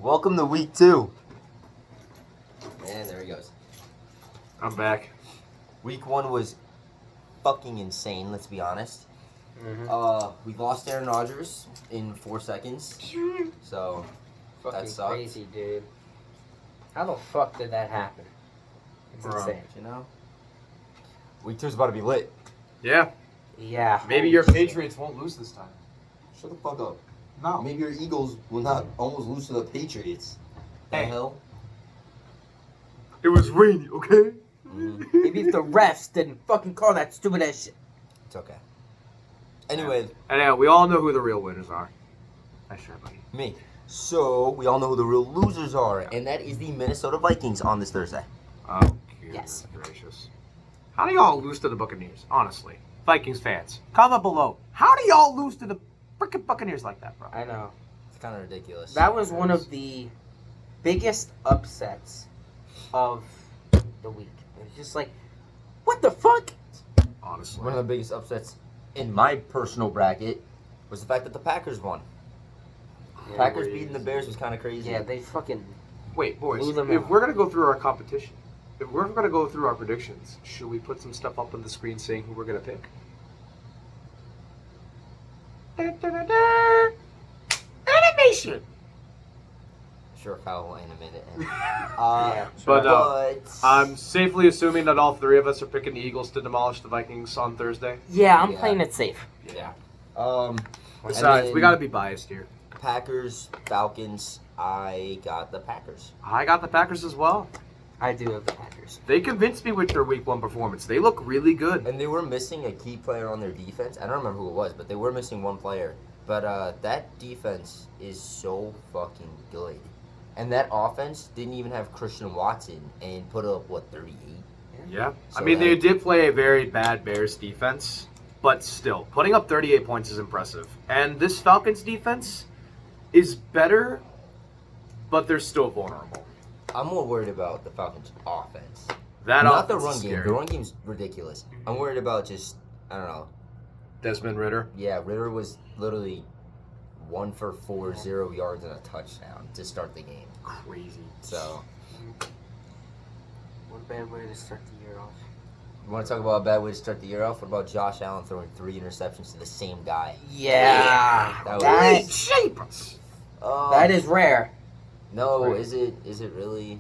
Welcome to week 2. And there he goes. I'm back. Week 1 was fucking insane, let's be honest. We lost Aaron Rodgers in 4 seconds. So, Fucking that sucked. crazy, dude. How the fuck did that happen? It's Bro. insane. You know? Week 2 is about to be lit. Yeah. Yeah. Maybe your Patriots won't lose this time. Shut the fuck up. No. Maybe your Eagles will not almost lose to the Patriots. The Hey. hell? It was rainy, okay? Maybe if the refs didn't fucking call that stupid ass shit. It's okay. Anyway, And we all know who the real winners are. Nice try, buddy. me. So, we all know who the real losers are, and that is the Minnesota Vikings on this Thursday. Oh, goodness Yes. gracious. How do y'all lose to the Buccaneers, honestly? Vikings fans, comment below. How do y'all lose to the freaking Buccaneers like that, bro? I know. It's kind of ridiculous. That was one of the biggest upsets of the week. It was just like, what the fuck? Honestly. One of the biggest upsets in my personal bracket was the fact that the Packers won. Yeah, Packers beating the Bears was kind of crazy. Yeah, they fucking. Wait, boys, Blew them if out. we're going to go through our competition, if we're going to go through our predictions, should we put some stuff up on the screen saying who we're going to pick? Animation! Sure, Kyle will animate it. Yeah. But, I'm safely assuming that all three of us are picking the Eagles to demolish the Vikings on Thursday. Yeah, I'm Yeah. playing it safe. yeah. Besides, then- we got to be biased here. Packers, Falcons. I got the Packers. I got the Packers as well. I do have the Packers. They convinced me with their Week 1 performance. They look really good. And they were missing a key player on their defense. I don't remember who it was, but they were missing one player. But that defense is so fucking good. And that offense didn't even have Christian Watson and put up, 38? Yeah. So I mean, they that- did play a very bad Bears defense, but still, putting up 38 points is impressive. And this Falcons defense is better, but they're still vulnerable. I'm more worried about the Falcons' offense. That Not the offense run is game. scary. The run game's ridiculous. I'm worried about just, I don't know. Desmond Ritter. Yeah, Ritter was literally 1 for 4, 0 yards and a touchdown to start the game. Crazy. So, What a bad way to start the year off. you want to talk about a bad way to start the year off? What about Josh Allen throwing 3 interceptions to the same guy? Yeah. That That, was- shape us. that is rare. No, Right. is it really?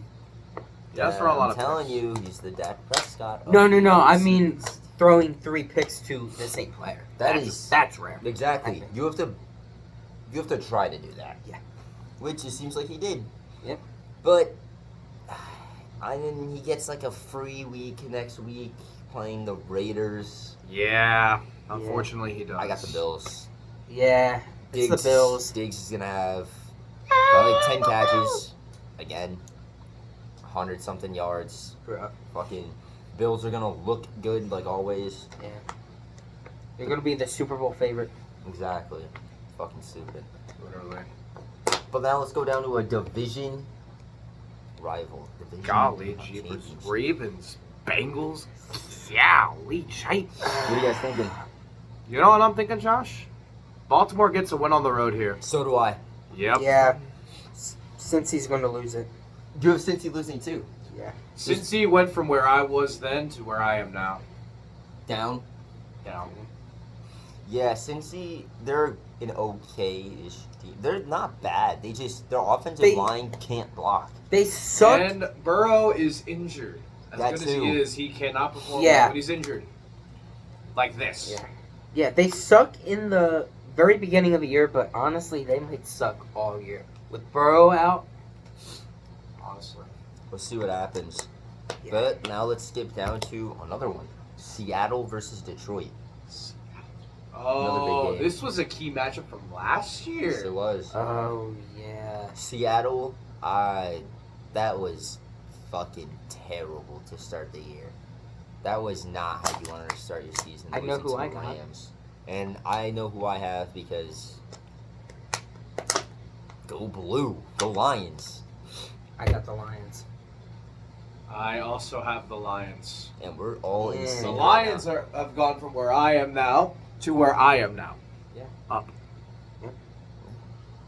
Yeah, that's for a lot I'm of telling picks. you, he's the Dak Prescott. of No. I the mean, seasons. throwing 3 picks to the same player. That's rare. Exactly. I think. You have to try to do that. Yeah. Which it seems like he did. Yep. But I mean, he gets like a free week next week playing the Raiders. Yeah. Unfortunately, he does. I got the Bills. Yeah. It's the Bills. Diggs is gonna have probably like 10 catches again, 100 something yards. Bro. Fucking Bills are gonna look good like always. Yeah. You're gonna be the Super Bowl favorite. Exactly. Fucking stupid. Literally. But now let's go down to a division rival. Division Golly jeepers. championship. Ravens. Bengals. Golly shape. What are you guys thinking? You know what I'm thinking, Josh? Baltimore gets a win on the road here. So do I. Yep. Yeah. Since he's gonna lose it. You have Cincy losing too. Yeah. Cincy went from where I was then to where I am now. Down. Down. Yeah, Cincy, they're an okay-ish team. They're not bad. They just, their offensive line can't block. They suck. And Burrow is injured. As That good as too. he is, he cannot perform Yeah. well when he's injured. Like this. Yeah. Yeah, they suck in the very beginning of the year, but honestly, they might suck all year. With Burrow out, Honestly. We'll see what happens. Yeah. But now let's skip down to another one. Seattle versus Detroit. Oh, game. this was a key matchup from last year. Yes, it was. oh yeah. Seattle, that was fucking terrible to start the year. That was not how you wanted to start your season. I know losing who to I the got. Rams. And I know who I have because go blue, go Lions. I got the Lions. I also have the Lions. And we're all in Yeah. sync The right Lions now. have gone from where I am now to where I am now. Yeah. Up.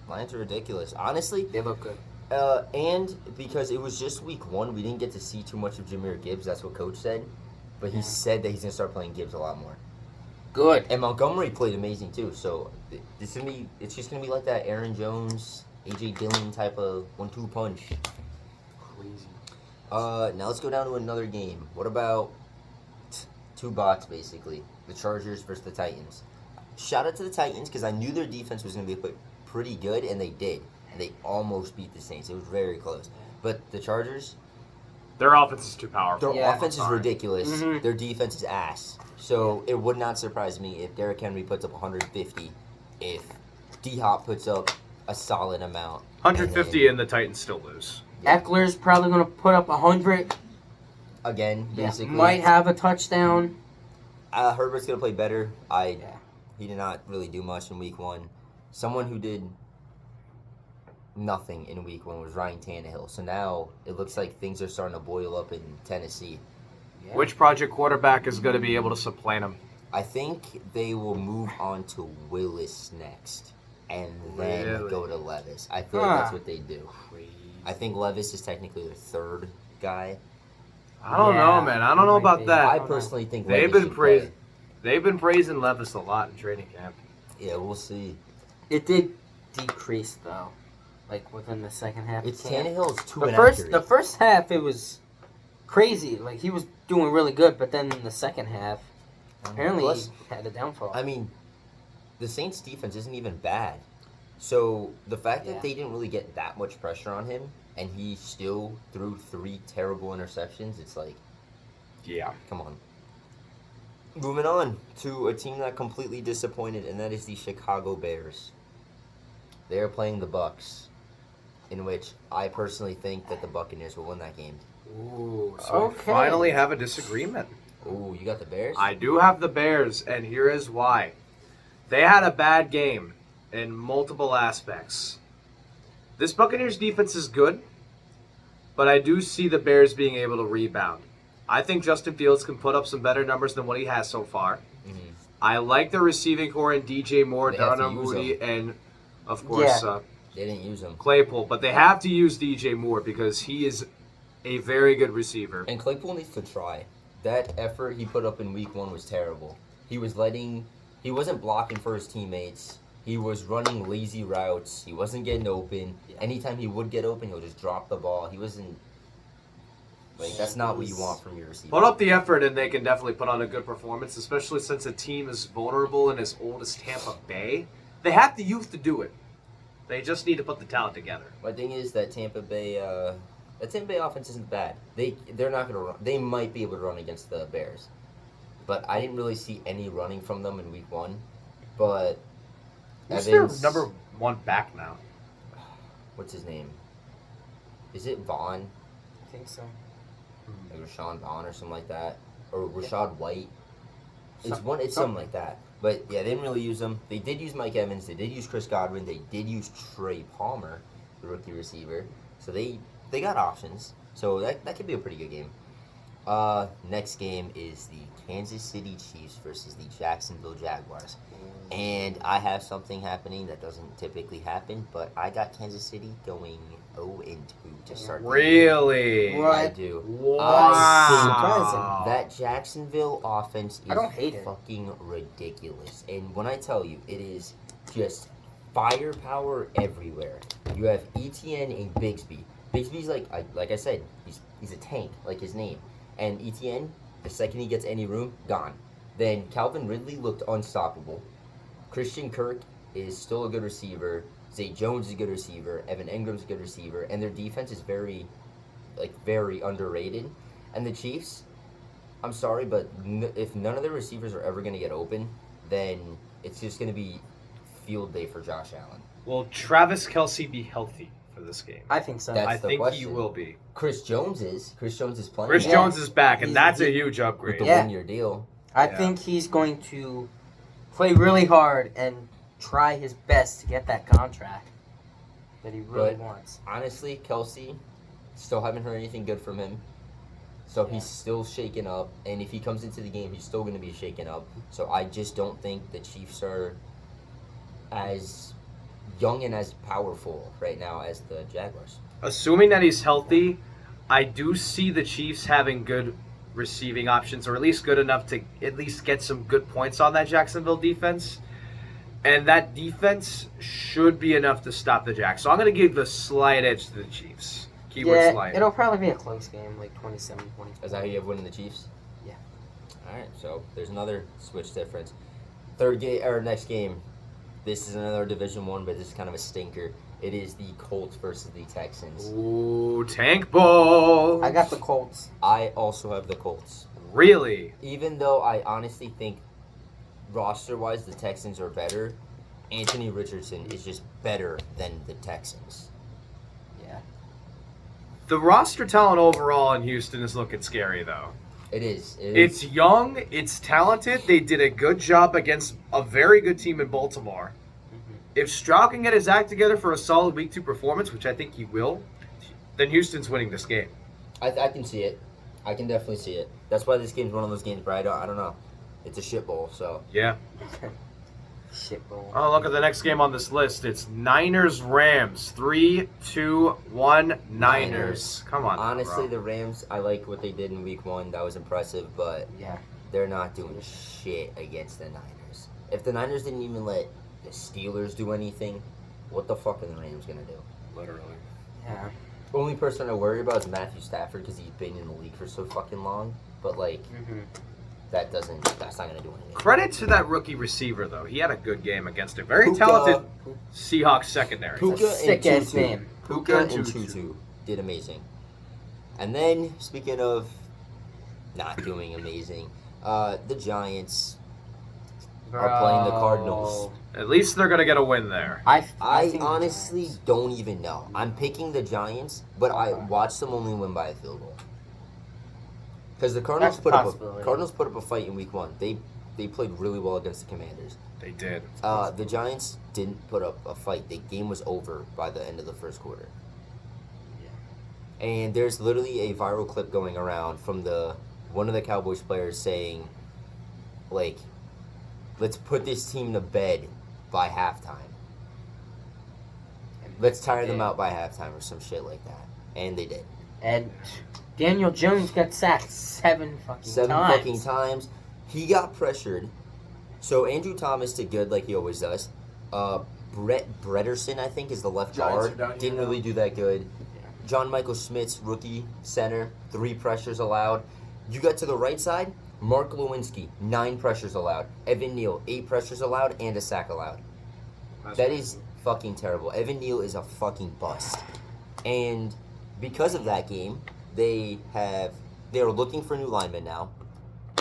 Lions are ridiculous. Honestly, They look good. And because it was just week 1, we didn't get to see too much of Jahmyr Gibbs. That's what Coach said. But he Yeah. said that he's going to start playing Gibbs a lot more. Good. And Montgomery played amazing, too. So it's just going to be like that Aaron Jones, A.J. Dillon type of 1-2 punch. Crazy. Now let's go down to another game. What about two bots, basically? The Chargers versus the Titans. Shout out to the Titans because I knew their defense was going to be pretty good, and they did. And they almost beat the Saints. It was very close. But the Chargers, Their offense is too powerful. their Yeah. offense is Sorry. ridiculous. Mhm. Their defense is ass. So it would not surprise me if Derrick Henry puts up 150, if D-Hop puts up a solid amount. 150 and the Titans still lose. Eckler's probably going to put up 100. Again, basically. Might have a touchdown. Herbert's going to play better. Yeah. He did not really do much in week 1. Someone who did nothing in week 1 was Ryan Tannehill. So now it looks like things are starting to boil up in Tennessee. Yeah. Which project quarterback is going to be able to supplant him? I think they will move on to Willis next and then Really? go to Levis. I feel like that's Huh. what they do. I think Levis is technically their third guy. I don't Yeah, know, man. I don't know he might about be. that. I don't know. personally think They've Levis been should praised. play. They've been praising Levis a lot in training camp. Yeah, we'll see. It did decrease, though. Like, within the second half. It's camp. Tannehill's too The inaccurate. first half, it was crazy. Like, he was doing really good, but then in the second half, apparently Plus, he had a downfall. I mean, the Saints' defense isn't even bad. So the fact Yeah. that they didn't really get that much pressure on him, and he still threw 3 terrible interceptions, it's like, Yeah. come on. Moving on to a team that completely disappointed, and that is the Chicago Bears. They are playing the Bucks, in which I personally think that the Buccaneers will win that game. Ooh, so Okay. we finally have a disagreement. Ooh, you got the Bears? I do have the Bears, and here is why. They had a bad game in multiple aspects. This Buccaneers defense is good, but I do see the Bears being able to rebound. I think Justin Fields can put up some better numbers than what he has so far. Mhm. I like the receiving core in DJ Moore, They have to Darnell use Mooney, and of course They didn't use him. Claypool. But they have to use DJ Moore because he is a very good receiver. And Claypool needs to try. That effort he put up in week 1 was terrible. He wasn't blocking for his teammates. He was running lazy routes. He wasn't getting open. Yeah. Anytime he would get open, he'll just drop the ball. He wasn't, that's not what you want from your receiver. Put up the effort and they can definitely put on a good performance, especially since a team is vulnerable and as old as Tampa Bay. They have the youth to do it. They just need to put the talent together. My thing is that Tampa Bay offense isn't bad. They're not gonna run. They might be able to run against the Bears, but I didn't really see any running from them in week 1. But Who's Evans, their number 1 back now? what's his name? Is it Vaughn? I think so. Like Rashawn Vaughn or something like that, or Rashad White. It's Some- something like that. But yeah, they didn't really use them. They did use Mike Evans. They did use Chris Godwin. They did use Trey Palmer, the rookie receiver. So they got options. So that could be a pretty good game. Next game is the Kansas City Chiefs versus the Jacksonville Jaguars. And I have something happening that doesn't typically happen, but I got Kansas City going 0-2 to start. the year. Really? What? I do. Wow. That Jacksonville offense is I don't hate it. fucking ridiculous. And when I tell you, it is just firepower everywhere. You have ETN and Bigsby. Bigsby's like I said, he's a tank, like his name. And ETN, the second he gets any room, gone. Then Calvin Ridley looked unstoppable. Christian Kirk is still a good receiver. Zay Jones is a good receiver. Evan Ingram's a good receiver. And their defense is very underrated. And the Chiefs, I'm sorry, but if none of their receivers are ever going to get open, then it's just going to be field day for Josh Allen. Will Travis Kelce be healthy for this game? I think so. That's I the think he question. will be. Chris Jones is playing. Chris Yeah. Jones is back, and He's- that's a he- huge with upgrade. the Yeah. 1-year deal. I Yeah. think he's going to play really hard and try his best to get that contract that he really But- wants. Honestly, Kelsey, still haven't heard anything good from him. So Yeah. he's still shaken up, and if he comes into the game, he's still going to be shaken up. So I just don't think the Chiefs are as young and as powerful right now as the Jaguars. assuming that he's healthy, I do see the Chiefs having good receiving options, or at least good enough to at least get some good points on that Jacksonville defense. And that defense should be enough to stop the Jacks. So I'm going to give the slight edge to the Chiefs. Keyword slight. It'll probably be a close game, like 27-24. Is that how you have winning the Chiefs? Yeah. All right, so there's another switch difference. Third game or next game. This is another Division 1, but this is kind of a stinker. It is the Colts versus the Texans. Ooh, tank ball. I got the Colts. I also have the Colts. Really? Even though I honestly think roster-wise the Texans are better, Anthony Richardson is just better than the Texans. Yeah. The roster talent overall in Houston is looking scary, though. It is. It's young. It's talented. They did a good job against a very good team in Baltimore. If Stroud can get his act together for a solid Week 2 performance, which I think he will, then Houston's winning this game. I can see it. I can definitely see it. That's why this game's one of those games where I don't know. It's a shit bowl, so. Yeah. Shit bowl. Oh, look at the next game on this list. It's Niners-Rams. 3-2-1 Niners. Come on. Honestly, bro. the Rams, I like what they did in Week 1. That was impressive, but Yeah. they're not doing shit against the Niners. If the Niners didn't even let the Steelers do anything, what the fuck are the Rams going to do? Literally. Yeah. Only person I worry about is Matthew Stafford because he's been in the league for so fucking long. But, like, that's not going to do anything. Credit to that rookie receiver, though. He had a good game against a very Puka. talented Seahawks secondary. Puka That's a sick-ass and Tutu. name. Puka and Tutu. Tutu did amazing. And then, speaking of not doing amazing, the Giants are playing the Cardinals. At least they're going to get a win there. I think the honestly Giants. don't even know. I'm picking the Giants, but I watched them only win by a field goal. Because the Cardinals That's a put up possibility. a fight in Week 1. They played really well against the Commanders. They did. The Giants didn't put up a fight. The game was over by the end of the first quarter. And there's literally a viral clip going around from one of the Cowboys players saying, like, let's put this team to bed by halftime. Let's tire them out by halftime or some shit like that. And they did. And Daniel Jones got sacked seven fucking times. He got pressured. So Andrew Thomas did good like he always does. Brett Bretterson, I think, is the left Giants guard. are down here Didn't now. really do that good. John Michael Schmitz, rookie center, 3 pressures allowed. You got to the right side, Mark Lewinsky, 9 pressures allowed. Evan Neal, 8 pressures allowed and a sack allowed. That is fucking terrible. Evan Neal is a fucking bust. And because of that game, they are looking for new linemen now.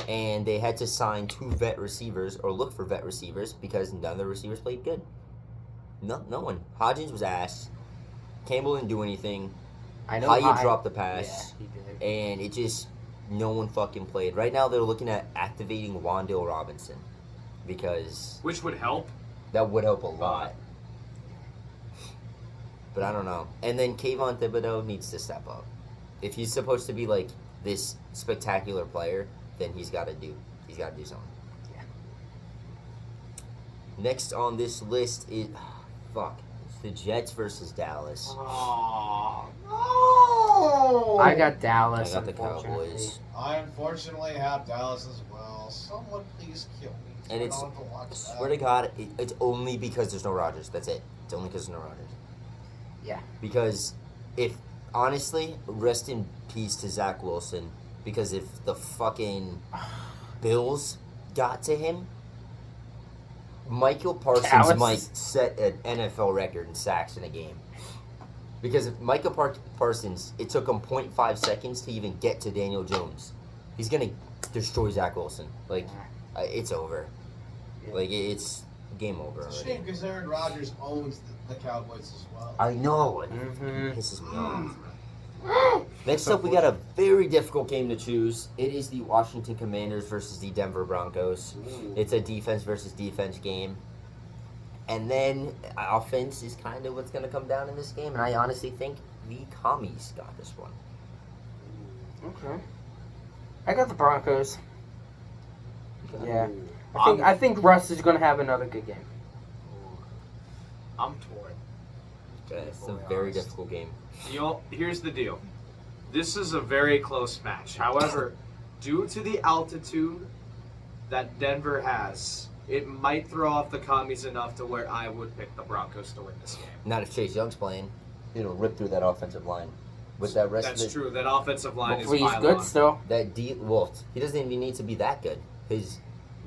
And they had to sign 2 vet receivers or look for vet receivers because none of the receivers played good. No one. Hodgins was ass. Campbell didn't do anything. I know Hyatt dropped the pass. Yeah, he did. And it just, no one fucking played. Right now they're looking at activating Wan'Dale Robinson because Which would help. that would help a lot. But I don't know. And then Kayvon Thibodeau needs to step up. If he's supposed to be like this spectacular player, then he's got to do something. Yeah. Next on this list is it's the Jets versus Dallas. Oh, no! I got Dallas. I got the unfortunately. Cowboys. I unfortunately have Dallas as well. Someone please kill me. so And I it's, don't have to watch I that. swear to God, it's only because there's no Rodgers. That's it. It's only because there's no Rodgers. Yeah. Because honestly, rest in peace to Zach Wilson. Because if the fucking Bills got to him, Michael Parsons Dallas? might set an NFL record in sacks in a game. Because if Michael Parsons, it took him 0.5 seconds to even get to Daniel Jones. He's going to destroy Zach Wilson. Like, it's over. Like, it's game over It's a already. shame because Aaron Rodgers owns the Cowboys as well. I know. It Mhm. pisses me off. Next up, we got a very difficult game to choose. It is the Washington Commanders versus the Denver Broncos. It's a defense versus defense game. And then offense is kind of what's going to come down in this game. And I honestly think the Commies got this one. Okay. I got the Broncos. Yeah. I think Russ is gonna have another good game. I'm torn. It's a very difficult game. Here's the deal. This is a very close match. However, due to the altitude that Denver has, it might throw off the commies enough to where I would pick the Broncos to win this game. Not if Chase Young's playing. It'll rip through that offensive line. With that rest That's of it, true. That offensive line Hopefully is he's good still. that well, he doesn't even need to be that good. He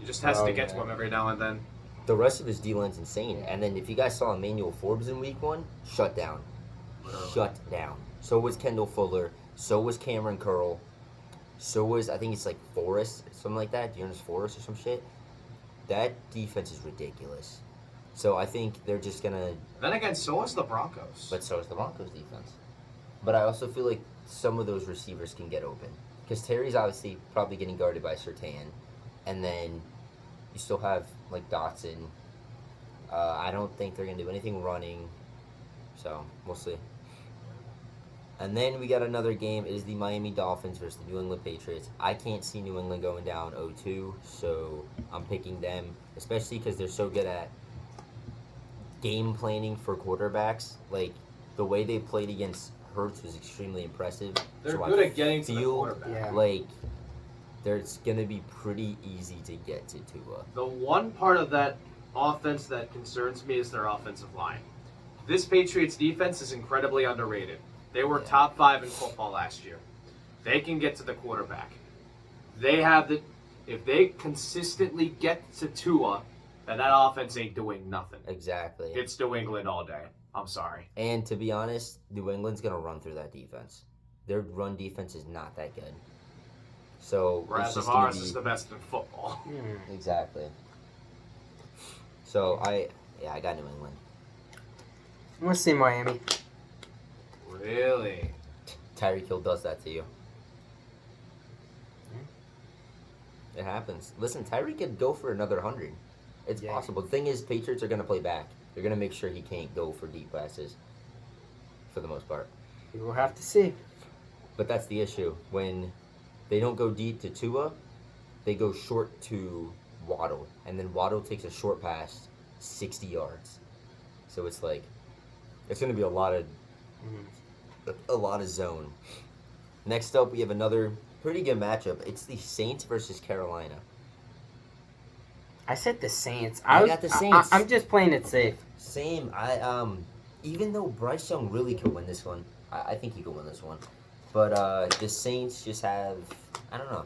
just has Oh, to get to yeah. him every now and then. The rest of his D line's insane. And then if you guys saw Emmanuel Forbes in week 1, shut down. Shut down. So was Kendall Fuller. So was Cameron Curl. So was, I think it's like Forrest, something like that. Dearness Forrest or some shit. That defense is ridiculous. So I think they're just going to... Then again, so is the Broncos. But so is the Broncos defense. But I also feel like some of those receivers can get open. Because Terry's obviously probably getting guarded by Surtain. And then you still have, like, Dotson. I don't think they're going to do anything running. So, we'll see. And then we got another game. It is the Miami Dolphins versus the New England Patriots. I can't see New England going down 0-2. So, I'm picking them. Especially because they're so good at game planning for quarterbacks. Like, the way they played against Hurts was extremely impressive. They're So good I at getting to the feel quarterback. Yeah. like it's gonna be pretty easy to get to Tua. The one part of that offense that concerns me is their offensive line. This Patriots defense is incredibly underrated. They were Yeah. top 5 in football last year. They can get to the quarterback. They have the. If they consistently get to Tua, then that offense ain't doing nothing. Exactly. It's New England all day. I'm sorry. And to be honest, New England's gonna run through that defense. Their run defense is not that good. So Whereas it's just of gonna ours be is the best in football. exactly. So I got New England. I'm gonna say Miami. Really? Tyreek Hill does that to you. It happens. Listen, Tyreek could go for another 100. It's Yeah. possible. The thing is, Patriots are going to play back. They're going to make sure he can't go for deep passes for the most part. We will have to see. But that's the issue. When they don't go deep to Tua, they go short to Waddle. And then Waddle takes a short pass 60 yards. So it's like, it's going to be a lot of zone. Next up, we have another pretty good matchup. It's the Saints versus Carolina. I said the Saints. I got the Saints. I'm just playing it safe. Same. Even though Bryce Young really could win this one, I think he could win this one. But the Saints just have, I don't know,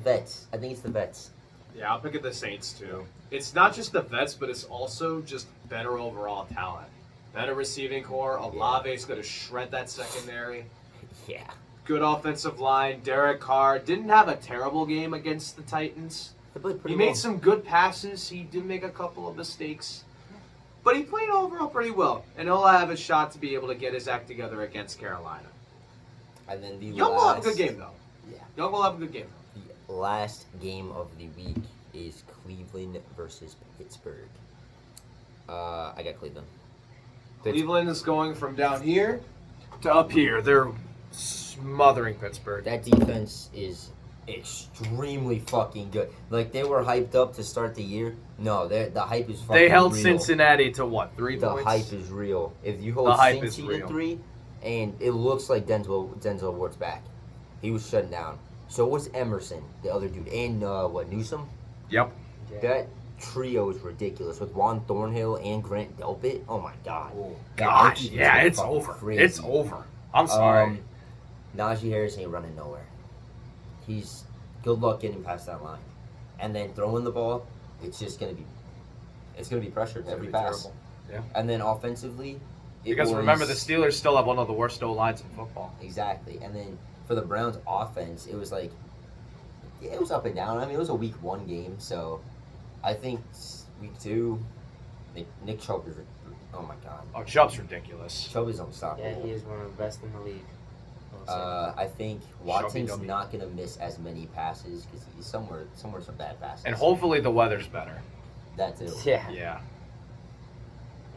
vets. I think it's the vets. Yeah, I'll pick at the Saints too. It's not just the vets, but it's also just better overall talent. Better receiving core. Olave's going to shred that secondary. Yeah. Good offensive line. Derek Carr didn't have a terrible game against the Titans. They played He pretty made well. some good passes. He did make a couple of mistakes. But he played overall pretty well. And he'll have a shot to be able to get his act together against Carolina. And then the Young will have a good game, though. Yeah. Young will have a good game. The last game of the week is Cleveland versus Pittsburgh. I got Cleveland. Cleveland is going from down here to up here. They're smothering Pittsburgh. That defense is extremely fucking good. Like, they were hyped up to start the year. No, the hype is fucking They held real. Cincinnati to what, 3 The points? hype is real. If you hold The hype Cincy is to real. 3, and it looks like Denzel Ward's back. He was shutting down. So was Emerson, the other dude, and Newsom. Yep. That trio is ridiculous with Juan Thornhill and Grant Delpit. Oh my god. Gosh, That yeah, defense is it's fucking over. crazy. It's over. I'm sorry. Najee Harris ain't running nowhere. He's good luck getting past that line, and then throwing the ball. It's just gonna be pressured It's every gonna be pass. terrible. Yeah. And then offensively, Because remember, the Steelers still have one of the worst O-lines in football. exactly. And then for the Browns offense, it was like, yeah, it was up and down. I mean, it was a week 1 game, so I think week 2, Nick Chubb is, oh my god, Oh, Chubb's ridiculous. Chubb is unstoppable. Yeah, he is one of the best in the league. I think Watson's Chubby. not gonna miss as many passes because he's somewhere some bad passes. And hopefully the weather's better. that too. Yeah. Yeah.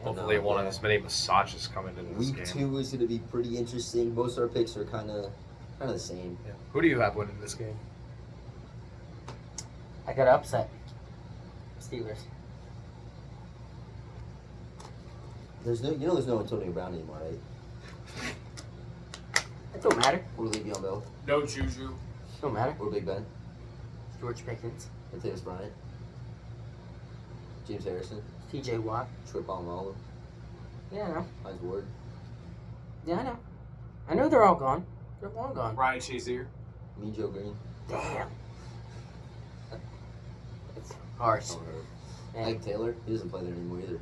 And, Hopefully it won't yeah. have as many massages coming into this Week game. 2 is gonna be pretty interesting. Most of our picks are kind of the same. Yeah. Who do you have winning this game? I got upset. Steelers. There's no Antonio Brown anymore, right? It don't matter. Or Le'Veon Bell, No Juju. Don't matter. or Big Ben, George Pickens, or Tavis Bryant, James Harrison, T.J. Watt. Troy Polamalu, Yeah, I know. Hines Ward. Yeah, I know. I know they're all gone. They're long gone. Ryan Shazier. Mean Joe Green. Damn. It's harsh. Yeah. Ike Taylor, he doesn't play there anymore either.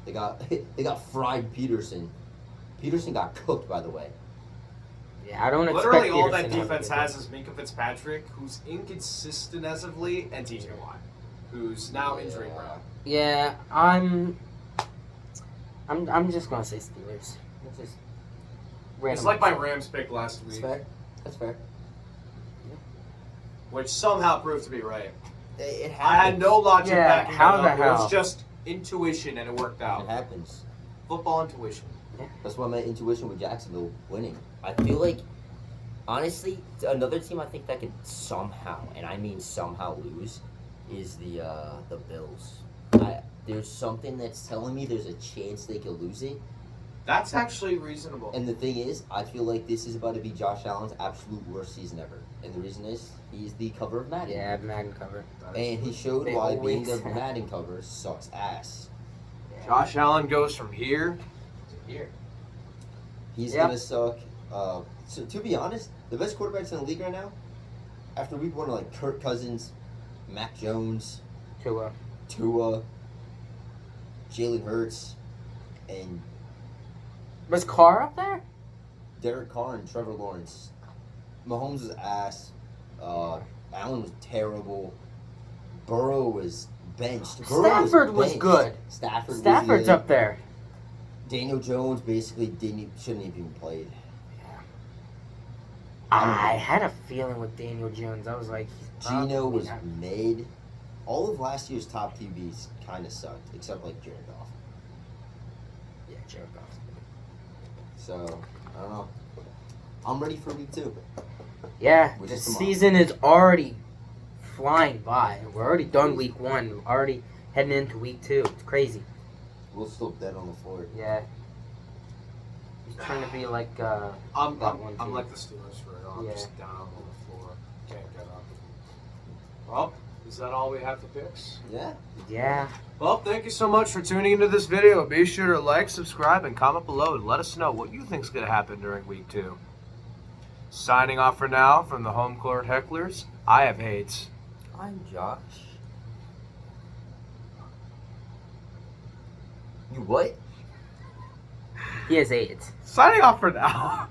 They got fried Peterson. Peterson got cooked, by the way. Yeah, I don't expect Literally all Peterson that to have a defense good has is Minka Fitzpatrick, who's inconsistent as of late, and TJ Watt, who's now injury prone. Yeah, I'm just gonna say Steelers. It's just It's random. like my Rams pick last That's week, fair. That's fair. which somehow proved to be right. It happens. I had no logic Yeah, backing how it the up. It hell? was just intuition, and it worked It out. happens. Football intuition. That's why my intuition with Jacksonville winning. I feel like, honestly, another team I think that could somehow, and I mean somehow, lose is the Bills. There's something that's telling me there's a chance they could lose it. That's actually reasonable. And the thing is, I feel like this is about to be Josh Allen's absolute worst season ever. And the reason is, he's the cover of Madden. Yeah, Madden cover. And he showed They why being always the Madden cover sucks ass. Josh Allen goes from here to here. He's Yep. gonna suck. So to be honest, the best quarterbacks in the league right now, after week one, are like Kirk Cousins, Mac Jones, Tua. Jalen Hurts, and Was Carr up there? Derek Carr and Trevor Lawrence. Mahomes was ass. Allen was terrible. Burrow was benched. Stafford was benched. good. Stafford's Stafford's good. up there. Daniel Jones basically shouldn't have even played. I had a feeling with Daniel Jones. I was like, he's Gino probably was not- made. All of last year's top QBs kind of sucked, except like Jared Goff. Yeah, Jared Goff. So I don't know. I'm ready for week 2. Yeah, Which the is tomorrow. season is already flying by. We're already done week 1. We're already heading into week 2. It's crazy. We're still dead on the floor. Yeah. He's trying to be like, I'm That one, too. like the Steelers for it. I'm Yeah. just down on the floor. Can't get up. Well, is that all we have for picks? Yeah. yeah. Well, thank you so much for tuning into this video. Be sure to like, subscribe, and comment below and let us know what you think is going to happen during week 2. Signing off for now from the Home Court Hecklers, I have Hades. I'm Josh. You what? He has AIDS. Signing off for now.